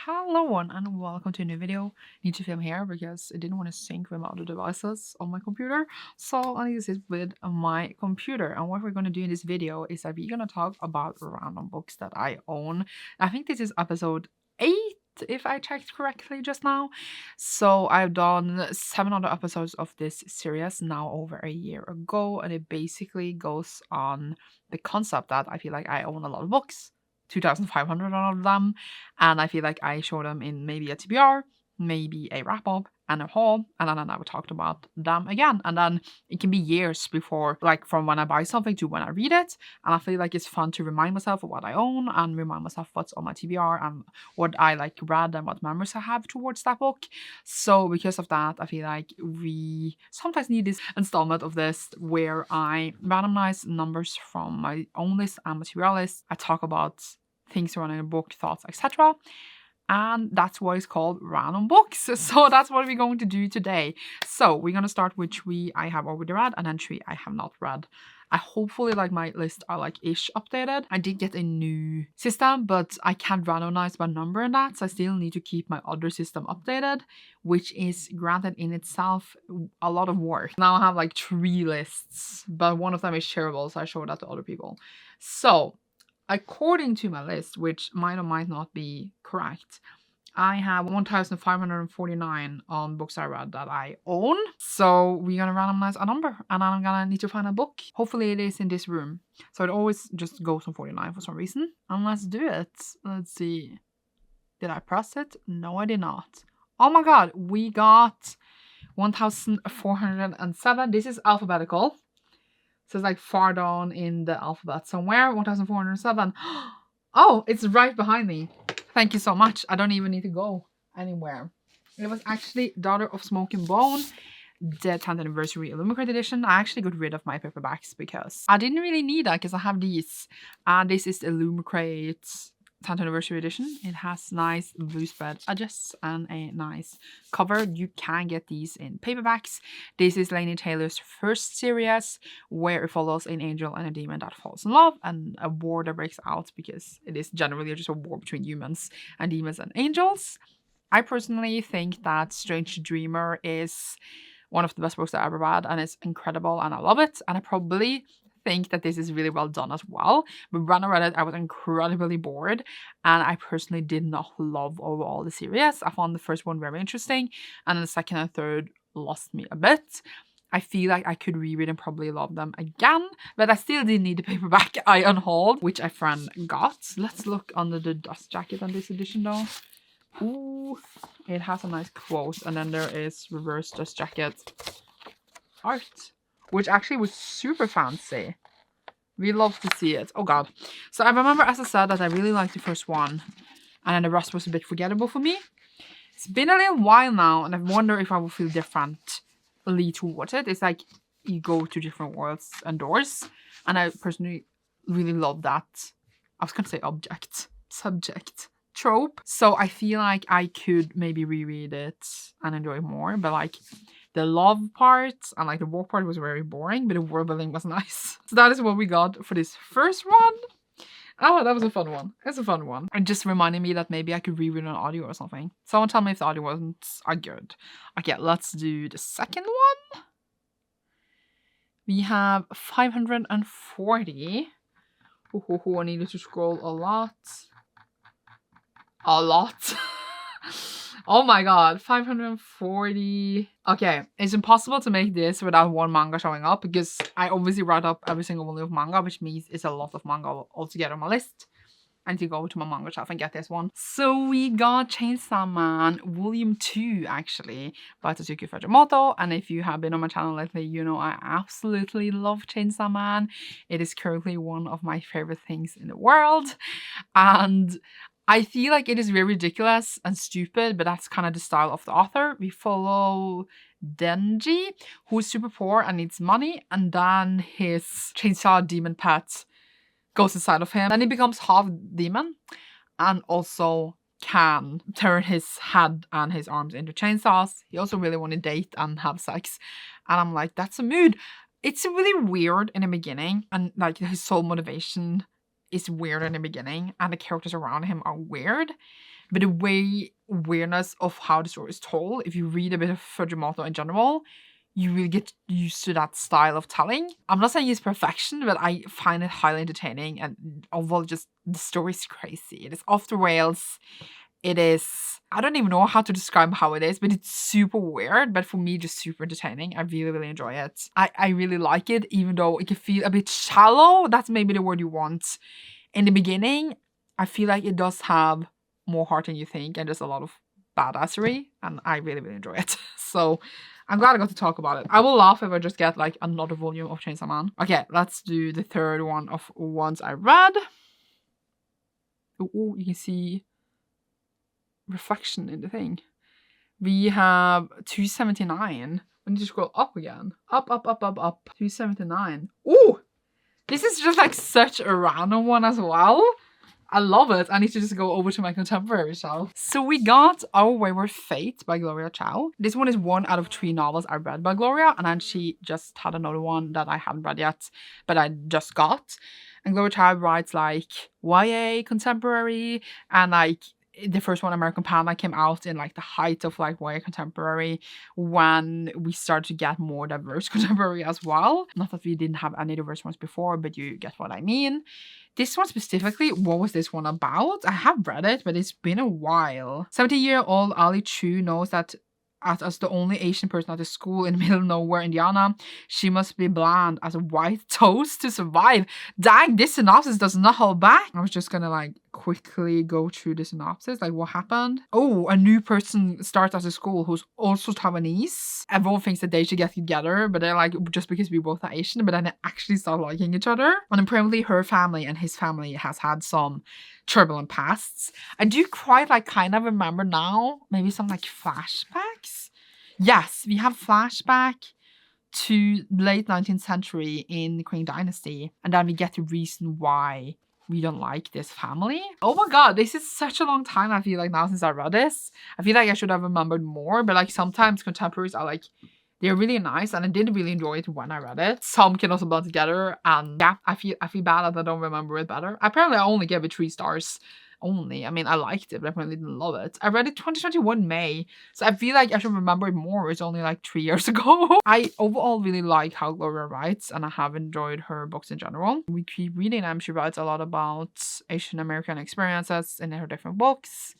Hello one and welcome to a new video. Need to film here because I didn't want to sync with my other devices on my computer. So I need to sit with my computer. And what we're going to do in this video is that we're going to talk about random books that I own. I think this is episode 8 if I checked correctly just now. So I've done 7 other episodes of this series now over a year ago. And it basically goes on the concept that I feel like I own a lot of books. 2,500 of them, and I feel like I show them in maybe a TBR, maybe a wrap up and a haul, and then I never talked about them again. And then it can be years before, like from when I buy something to when I read it. And I feel like it's fun to remind myself of what I own and remind myself what's on my TBR and what I like read and what memories I have towards that book. So because of that, I feel like we sometimes need this installment of this where I randomize numbers from my own list and material list. I talk about things surrounding the book, thoughts, etc. And that's why it's called random books. So that's what we're going to do today. So we're going to start with 3 I have already read and then 3 I have not read. I hopefully like my list are like ish updated. I did get a new system, but I can't randomize by number in that. So I still need to keep my other system updated, which is granted in itself a lot of work. Now I have like 3 lists, but one of them is shareable. So I show that to other people. So according to my list, which might or might not be correct, I have 1,549 on books I read that I own. So we're gonna randomize a number and I'm gonna need to find a book. Hopefully it is in this room. So it always just goes on 49 for some reason. And let's do it. Let's see. Did I press it? No, I did not. Oh my god, we got 1,407. This is alphabetical. So it's like far down in the alphabet somewhere. 1,407. Oh, it's right behind me. Thank you so much. I don't even need to go anywhere. It was actually Daughter of Smoke and Bone, the 10th anniversary Illumicrate edition. I actually got rid of my paperbacks because I didn't really need that because I have these. And this is the Illumicrate 10th anniversary edition. It has nice blue spread edges and a nice cover. You can get these in paperbacks. This is Laini Taylor's first series where it follows an angel and a demon that falls in love and a war that breaks out because it is generally just a war between humans and demons and angels. I personally think that Strange Dreamer is one of the best books I ever read and it's incredible and I love it, and I probably think that this is really well done as well. But when I read it, I was incredibly bored and I personally did not love overall the series. I found the first one very interesting and the second and third lost me a bit. I feel like I could reread and probably love them again, but I still did need the paperback I unhauled, which a friend got. Let's look under the dust jacket on this edition though. Ooh, it has a nice quote and then there is reverse dust jacket art, which actually was super fancy. We love to see it. Oh god. So I remember, as I said, that I really liked the first one and then the rest was a bit forgettable for me. It's been a little while now and I wonder if I will feel differently towards it. It's like you go to different worlds and doors, and I personally really love that. I was gonna say subject trope. So I feel like I could maybe reread it and enjoy it more, but like the love part and like the war part was very boring, but the world building was nice. So that is what we got for this first one. Oh, that was a fun one. It's a fun one. And just reminding me that maybe I could reread on audio or something. Someone tell me if the audio wasn't good. Okay, let's do the second one. We have 540. I needed to scroll a lot. Oh my god, 540. Okay, it's impossible to make this without one manga showing up because I obviously write up every single volume of manga, which means it's a lot of manga altogether on my list. I need to go to my manga shelf and get this one. So we got Chainsaw Man Volume 2 actually by Tatsuki Fujimoto, and if you have been on my channel lately, you know I absolutely love Chainsaw Man. It is currently one of my favorite things in the world, and I feel like it is very ridiculous and stupid, but that's kind of the style of the author. We follow Denji, who is super poor and needs money, and then his chainsaw demon pet goes inside of him. Then he becomes half demon and also can turn his head and his arms into chainsaws. He also really want to date and have sex. And I'm like, that's a mood. It's really weird in the beginning, and like his sole motivation is weird in the beginning and the characters around him are weird, but the way weirdness of how the story is told, if you read a bit of Fujimoto in general, you really get used to that style of telling. I'm not saying it's perfection, but I find it highly entertaining, and overall just the story is crazy. It is off the rails. It is, I don't even know how to describe how it is, but it's super weird, but for me, just super entertaining. I really, really enjoy it. I really like it, even though it can feel a bit shallow. That's maybe the word you want. In the beginning, I feel like it does have more heart than you think, and there's a lot of badassery, and I really, really enjoy it. So I'm glad I got to talk about it. I will laugh if I just get like another volume of Chainsaw Man. Okay, let's do the third one of ones I read. Oh, you can see reflection in the thing. We have 279. We need to scroll up again. Up. 279. Ooh! This is just like such a random one as well. I love it. I need to just go over to my contemporary shelf. So we got Our Wayward Fate by Gloria Chow. This one is 1 out of 3 novels I read by Gloria, and then she just had another one that I haven't read yet, but I just got. And Gloria Chow writes like YA, contemporary, and like the first one, American Panda, came out in like the height of like YA contemporary, when we started to get more diverse contemporary as well. Not that we didn't have any diverse ones before, but you get what I mean. This one specifically, what was this one about? I have read it, but it's been a while. 70-year-old Ali Chu knows that as the only Asian person at the school in the middle of nowhere, Indiana, she must be bland as a white toast to survive. Dang, this synopsis does not hold back. I was just gonna like quickly go through the synopsis, like what happened. Oh, a new person starts at the school who's also Taiwanese. Everyone thinks that they should get together, but they're like, just because we both are Asian, but then they actually start liking each other. And apparently her family and his family has had some turbulent pasts. I do quite like kind of remember now, maybe some like flashbacks. Yes, we have flashback to late 19th century in the Qing Dynasty, and then we get the reason why we don't like this family. Oh my god, this is such a long time, I feel like, now since I read this. I feel like I should have remembered more, but like sometimes contemporaries are like, they're really nice, and I did really enjoy it when I read it. Some can also blend together, and yeah, I feel bad that I don't remember it better. Apparently, I only gave it 3 stars. Only. I mean, I liked it, but I apparently didn't love it. I read it 2021 May, so I feel like I should remember it more. It's only like 3 years ago. I overall really like how Gloria writes, and I have enjoyed her books in general. We keep reading them. She writes a lot about Asian American experiences in her different books,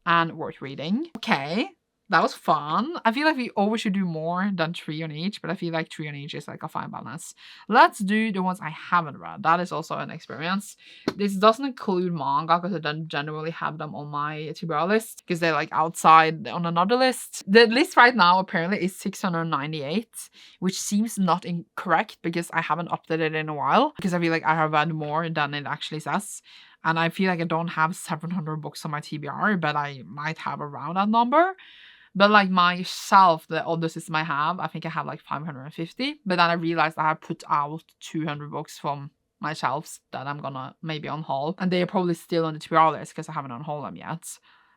and worth reading. Okay. That was fun. I feel like we always should do more than 3 on each, but I feel like 3 on each is like a fine balance. Let's do the ones I haven't read. That is also an experience. This doesn't include manga because I don't generally have them on my TBR list because they're like outside on another list. The list right now apparently is 698, which seems not incorrect because I haven't updated it in a while because I feel like I have read more than it actually says. And I feel like I don't have 700 books on my TBR, but I might have around that number. But like myself, the other system I have, I think I have like 550. But then I realized I have put out 200 books from my shelves that I'm gonna maybe unhaul. And they are probably still on the TBR list because I haven't unhauled them yet.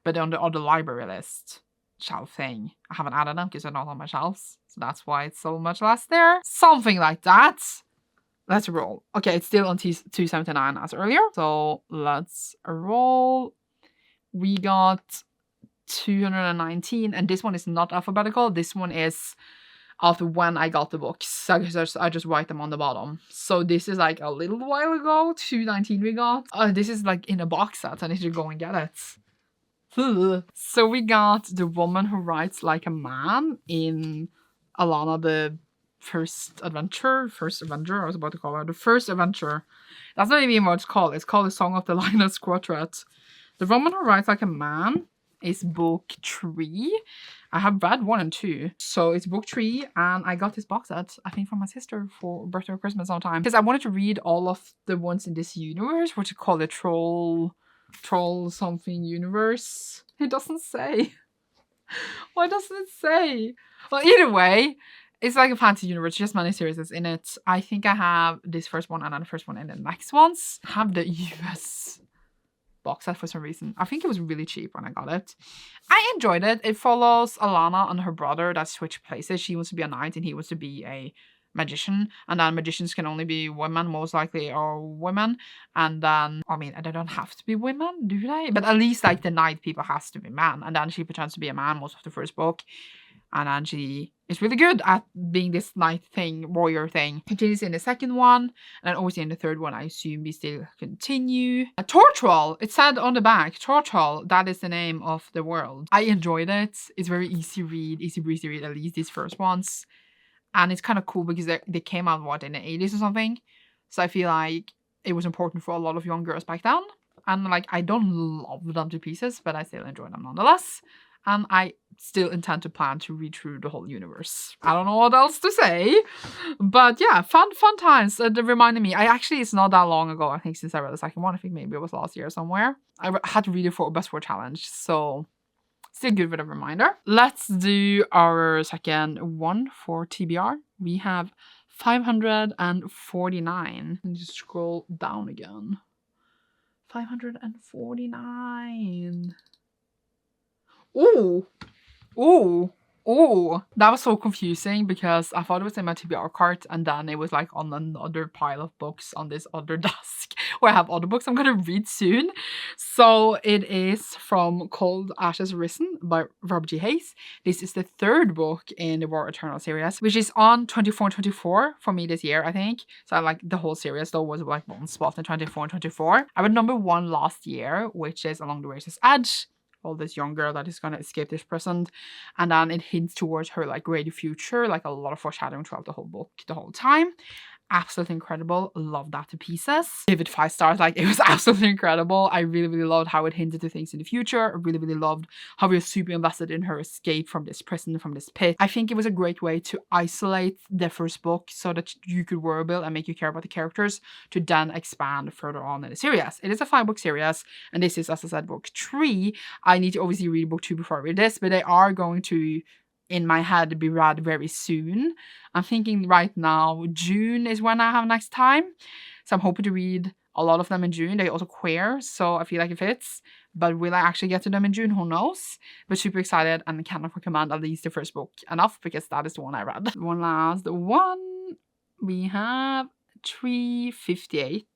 But on the other library list shelf thing, I haven't added them because they're not on my shelves. So that's why it's so much less there. Something like that. Let's roll. Okay, it's still on 279 as earlier. So let's roll. We got 219, and this one is not alphabetical. This one is after when I got the books. So I just write them on the bottom. So this is like a little while ago. 219 we got. This is like in a box set. I need to go and get it. So we got The Woman Who Writes Like a Man in Alana, the First Avenger, I was about to call her. The First Adventure. That's not even what it's called. It's called The Song of the Linus Quartet. The Woman Who Writes Like a Man is book 3. I have read 1 and 2. So it's book 3, and I got this box set, I think, from my sister for birthday or Christmas sometime. Because I wanted to read all of the ones in this universe, what you call it, troll something universe. It doesn't say. Why doesn't it say? Well, either way, it's like a fantasy universe, just many series in it. I think I have this first one and then the first one in the next ones. I have the US box set for some reason. I think it was really cheap when I got it. I enjoyed it. It follows Alana and her brother that switch places. She wants to be a knight and he wants to be a magician, and then magicians can only be women, most likely, or women. And then, I mean, they don't have to be women, do they? But at least like the night people has to be man, and then she pretends to be a man most of the first book. And then she is really good at being this knight thing, warrior thing. Continues in the second one, and then obviously in the third one, I assume we still continue. Torchwall, it said on the back, Torchwall, that is the name of the world. I enjoyed it. It's very easy read, easy breezy read, at least these first ones. And it's kind of cool because they came out, what, in the 80s or something? So I feel like it was important for a lot of young girls back then. And like, I don't love them to pieces, but I still enjoy them nonetheless. And I still intend to plan to read through the whole universe. I don't know what else to say. But yeah, fun times. It reminded me, it's not that long ago, I think, since I read the second one. I think maybe it was last year somewhere. I had to read it for a Best Word Challenge. So still good with a reminder. Let's do our second one for TBR. We have 549. And just scroll down again. 549. Ooh, ooh, ooh. That was so confusing because I thought it was in my TBR cart and then it was like on another pile of books on this other desk where I have other books I'm gonna read soon. So it is called Ashes Ren by Robert G. Hayes. This is the third book in the War Eternal series, which is on 24 and 24 for me this year, I think. So I like the whole series though was like one spot in 24 and 24. I read number 1 last year, which is Along the Razor's Edge. All this young girl that is gonna escape this prison, and then it hints towards her like greater future, like a lot of foreshadowing throughout the whole book the whole time. Absolutely incredible. Love that to pieces. Give it 5 stars. Like, it was absolutely incredible. I really loved how it hinted to things in the future. I really loved how we were super invested in her escape from this prison, from this pit. I think it was a great way to isolate the first book so that you could world build and make you care about the characters to then expand further on in the series. It is a 5-book series, and this is, as I said, book 3. I need to obviously read book 2 before I read this, but they are going to, in my head, be read very soon. I'm thinking right now June is when I have next time, so I'm hoping to read a lot of them in June. They're also queer, so I feel like it fits, but will I actually get to them in June? Who knows? But super excited and cannot recommend at least the first book enough because that is the one I read. One last one, we have 358.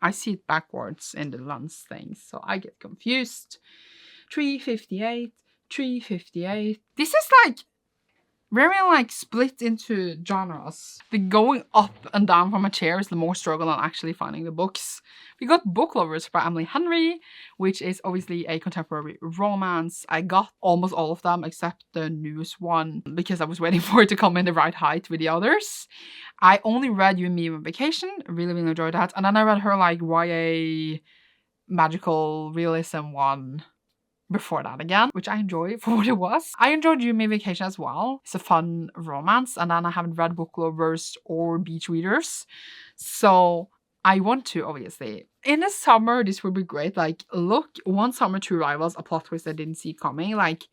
I see it backwards in the lens thing, so I get confused. 358, 358. This is like very like split into genres. The going up and down from a chair is the more struggle on actually finding the books. We got Book Lovers by Emily Henry, which is obviously a contemporary romance. I got almost all of them except the newest one because I was waiting for it to come in the right height with the others. I only read You and Me on Vacation. Really enjoyed that. And then I read her like YA magical realism one before that again, which I enjoy for what it was. I enjoyed You and Me Vacation as well. It's a fun romance, and then I haven't read Book Lovers or Beach Readers, so I want to, obviously. In the summer, this would be great. Like, look, One Summer, Two Rivals, a plot twist I didn't see coming. Like,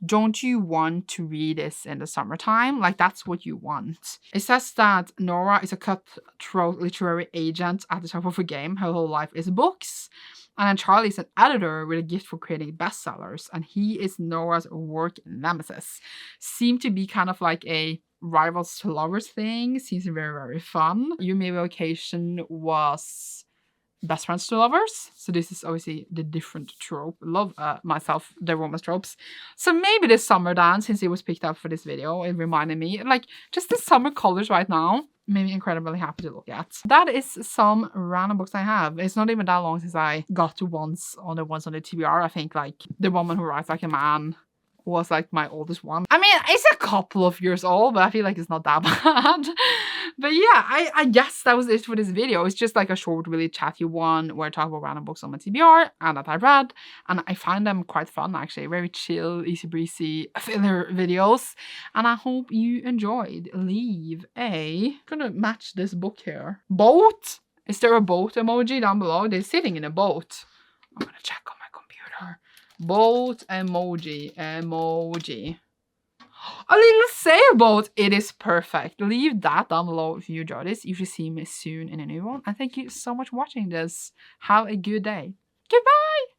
don't you want to read this in the summertime? Like, that's what you want. It says that Nora is a cutthroat literary agent at the top of her game. Her whole life is books. And then Charlie's an editor with a gift for creating bestsellers. And he is Nora's work nemesis. Seemed to be kind of like a rivals to lovers thing. Seems very fun. You and Me Vacation was best friends to lovers, so this is obviously the different trope. Love myself the romance tropes, so maybe this summer then, since it was picked up for this video, it reminded me like just the summer colors right now made me incredibly happy to look at. That is some random books I have. It's not even that long since I got to ones on the TBR. I think like The Woman Who Writes Like a Man was like my oldest one. I mean, it's a couple of years old, but I feel like it's not that bad. But yeah, I guess that was it for this video. It's just like a short, really chatty one where I talk about random books on my TBR and that I read, and I find them quite fun actually. Very chill, easy breezy filler videos, and I hope you enjoyed. Leave a, I'm gonna match this book here. Boat? Is there a boat emoji down below? They're sitting in a boat. I'm gonna check on my computer. Boat emoji. A little sailboat. It is perfect. Leave that down below if you enjoyed this. You should see me soon in a new one. And thank you so much for watching this. Have a good day. Goodbye.